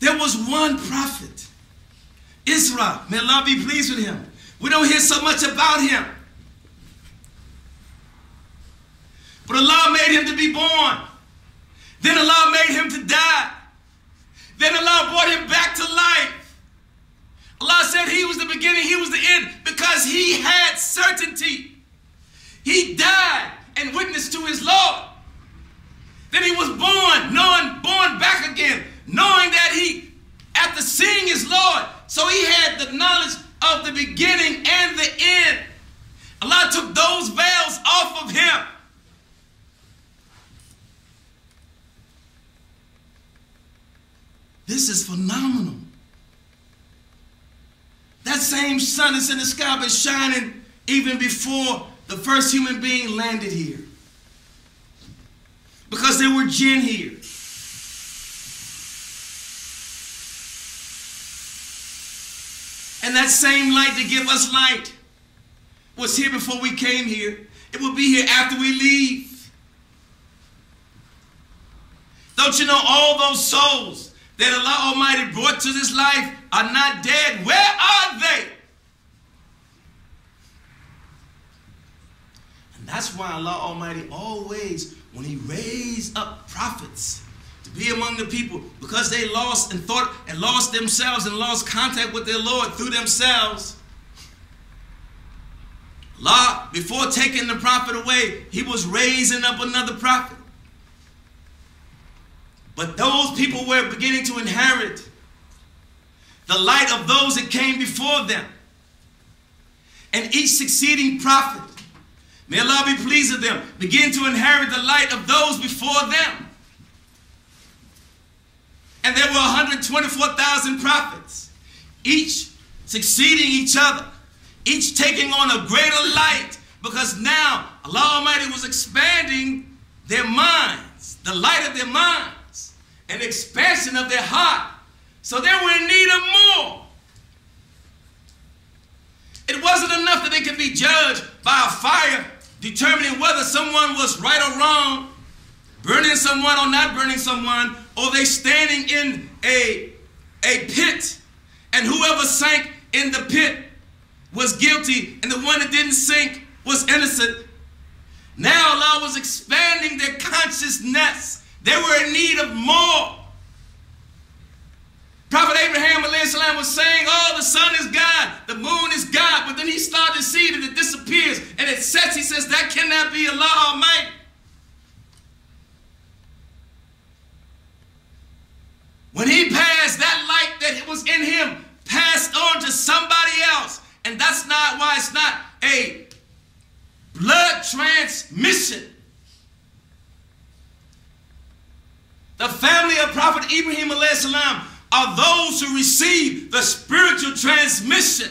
There was one prophet, Israel. May Allah be pleased with him. We don't hear so much about him. But Allah made him to be born. Then Allah made him to die. Then Allah brought him back to life. Allah said he was the beginning, he was the end, because he had certainty. He died and witnessed to his Lord. Then he was born back again, knowing that he, after seeing his Lord, so he had the knowledge of the beginning and the end. Allah took those veils off of him. This is phenomenal. That same sun that's in the sky been shining even before the first human being landed here. Because there were jinn here. And that same light to give us light was here before we came here. It will be here after we leave. Don't you know all those souls that Allah Almighty brought to this life are not dead? Where are they? And that's why Allah Almighty always, when he raised up prophets to be among the people, because they lost and thought and lost themselves and lost contact with their Lord through themselves, Allah, before taking the prophet away, he was raising up another prophet. But those people were beginning to inherit the light of those that came before them. And each succeeding prophet, may Allah be pleased with them, begin to inherit the light of those before them. And there were 124,000 prophets, each succeeding each other, each taking on a greater light, because now Allah Almighty was expanding their minds, the light of their minds, an expansion of their heart. So they were in need of more. It wasn't enough that they could be judged by a fire, determining whether someone was right or wrong, burning someone or not burning someone, or they standing in a pit, and whoever sank in the pit was guilty, and the one that didn't sink was innocent. Now Allah was expanding their consciousness. They were in need of more. Prophet Abraham was saying, oh, the sun is God, the moon is God. But then he started to see that it disappears and it sets. He says, that cannot be Allah Almighty. When he passed, that light that was in him passed on to somebody else. And that's not why it's not a blood transmission. The family of Prophet Ibrahim are those who receive the spiritual transmission.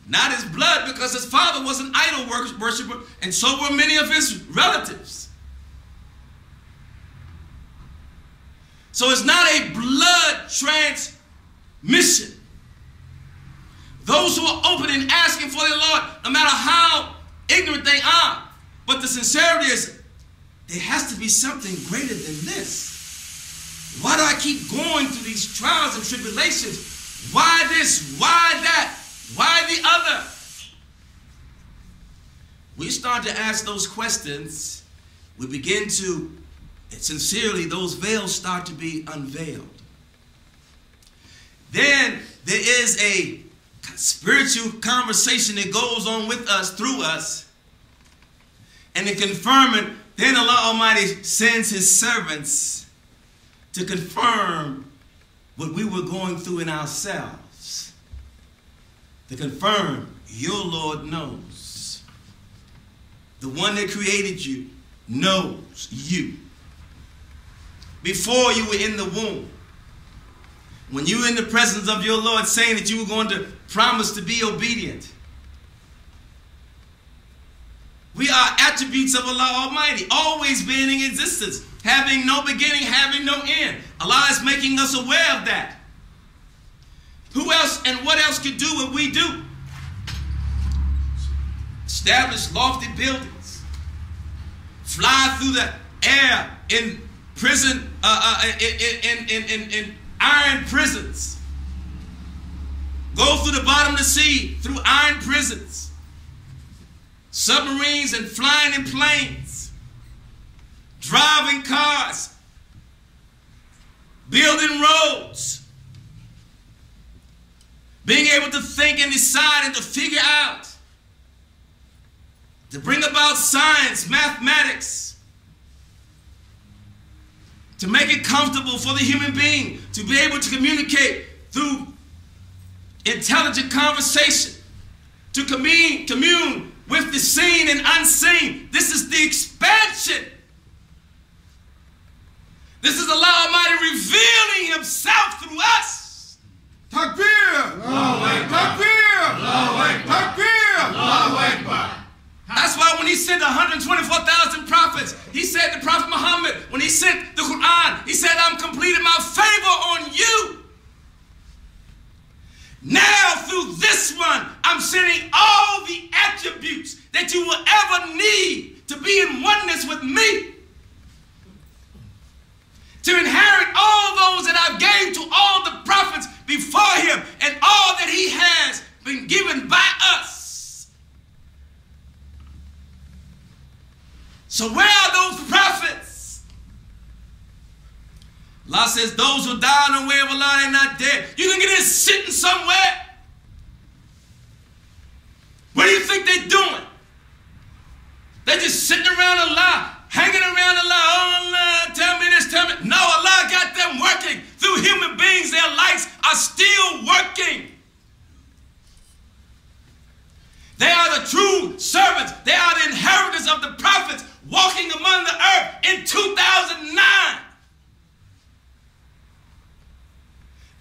Not his blood, because his father was an idol worshiper, and so were many of his relatives. So it's not a blood transmission. Those who are open and asking for their Lord, no matter how ignorant they are, but the sincerity is, there has to be something greater than this. Why do I keep going through these trials and tribulations? Why this? Why that? Why the other? We start to ask those questions. We begin to, sincerely, those veils start to be unveiled. Then there is a spiritual conversation that goes on with us, through us. And to confirm it, then Allah Almighty sends his servants to confirm what we were going through in ourselves. To confirm, your Lord knows. The one that created you knows you. Before you were in the womb, when you were in the presence of your Lord saying that you were going to promise to be obedient. We are attributes of Allah Almighty, always being in existence, having no beginning, having no end. Allah is making us aware of that. Who else and what else could do what we do? Establish lofty buildings, fly through the air in prison, in iron prisons, go through the bottom of the sea through iron prisons, submarines and flying in planes, driving cars, building roads, being able to think and decide and to figure out, to bring about science, mathematics, to make it comfortable for the human being to be able to communicate through intelligent conversation, to commune with the seen and unseen. This is the expansion. This is Allah Almighty revealing Himself through us. Takbir! Allahu Akbar! Takbir! Allahu Akbar! Takbir! Allahu Akbar! That's why when He sent 124,000 prophets, He said to Prophet Muhammad, when He sent the Quran, He said, I'm completing my favor on you. Now through this one, I'm sending all the attributes that you will ever need to be in oneness with me, to inherit all those that I gave to all the prophets before Him and all that He has been given by us. So where are those prophets? Allah says those who die on the way of Allah, they're not dead. You can get in sitting somewhere. What do you think they're doing? They're just sitting around Allah, hanging around Allah. Oh Allah, tell me this, tell me. No, Allah got them working. Through human beings, their lives are still working. They are the true servants. They are the inheritors of the prophets walking among the earth in 2009.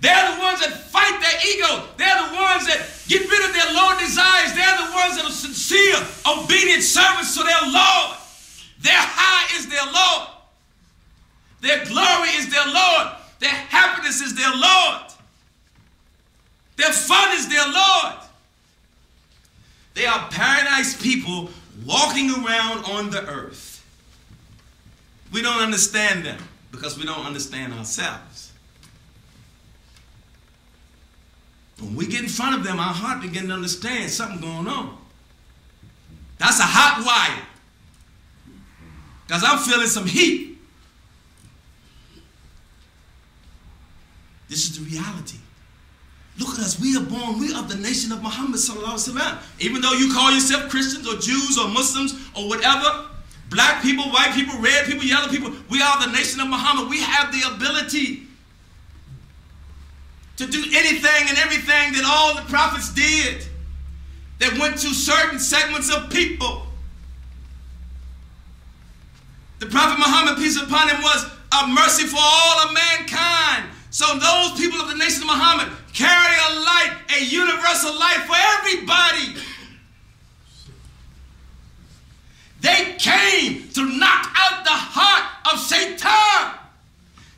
They're the ones that fight their ego. They're the ones that get rid of their lower desires. They're the ones that are sincere, obedient servants to their Lord. Their high is their Lord. Their glory is their Lord. Their happiness is their Lord. Their fun is their Lord. They are paradise people walking around on the earth. We don't understand them because we don't understand ourselves. When we get in front of them, our heart begins to understand something going on. That's a hot wire. Because I'm feeling some heat. This is the reality. Look at us. We are born. We are the nation of Muhammad sallallahu alaihi wasallam. Even though you call yourself Christians or Jews or Muslims or whatever, black people, white people, red people, yellow people, we are the nation of Muhammad. We have the ability to do anything and everything that all the prophets did that went to certain segments of people. The Prophet Muhammad, peace upon him, was a mercy for all of mankind. So those people of the nation of Muhammad carry a light, a universal light for everybody. They came to knock out the heart of Shaitan.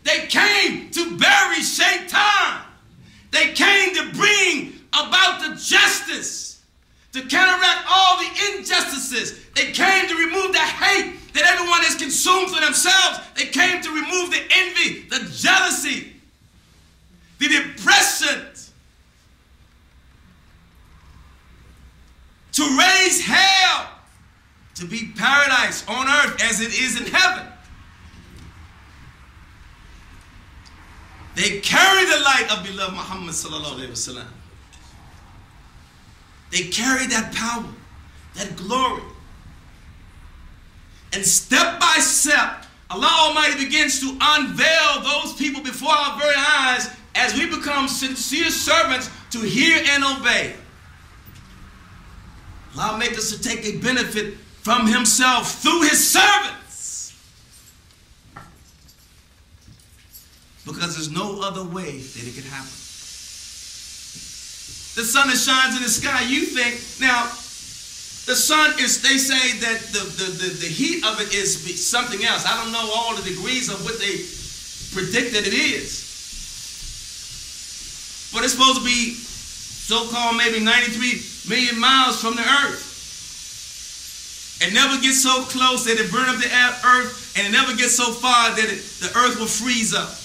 They came to bury Shaitan. They came to bring about the justice, to counteract all the injustices. They came to remove the hate that everyone has consumed for themselves. They came to remove the envy, the jealousy, the depression, to raise hell to be paradise on earth as it is in heaven. They carry the light of beloved Muhammad sallallahu alaihi wasallam. They carry that power, that glory. And step by step, Allah Almighty begins to unveil those people before our very eyes as we become sincere servants to hear and obey. Allah make us to take a benefit from Himself through His servants. Because there's no other way that it could happen. The sun that shines in the sky, you think, now, the sun is, they say that the heat of it is something else. I don't know all the degrees of what they predict that it is. But it's supposed to be so-called maybe 93 million miles from the earth. It never gets so close that it burns up the earth, and it never gets so far that the earth will freeze up.